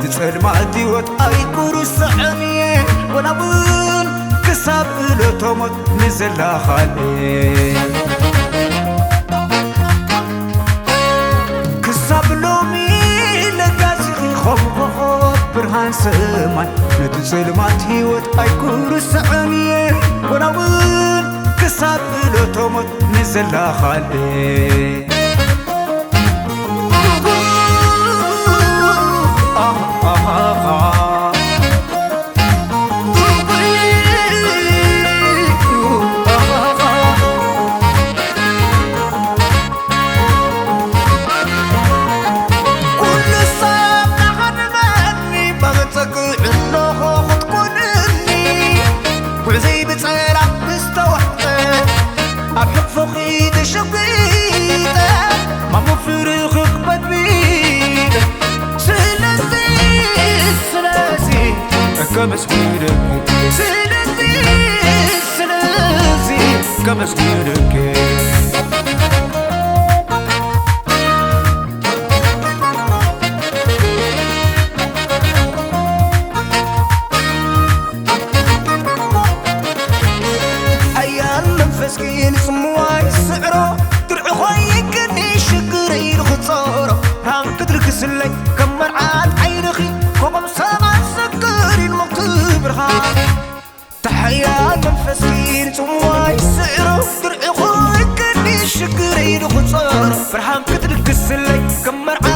نتسلماتي وطاي كورس عني ونابون كساب لتموت نزلا خالي كساب لومي لقاسي خبخب برهان سماي نتسلماتي وطاي كورس عني ونابون كساب لتموت نزلا خالي فوقي تشقيته ما مفرخك بدبيد سلازي كمسكينك سلازي كمسكينك مسكين سمواي سعره درع خوي كني شقري الخطاره هان كترك سلي كمر عاد عينخي كوكب سما سكري المكتوب رخان تحيا مسكين سمواي سعره درع خوي كني شقري الخطاره فرحان كترك سلي كمر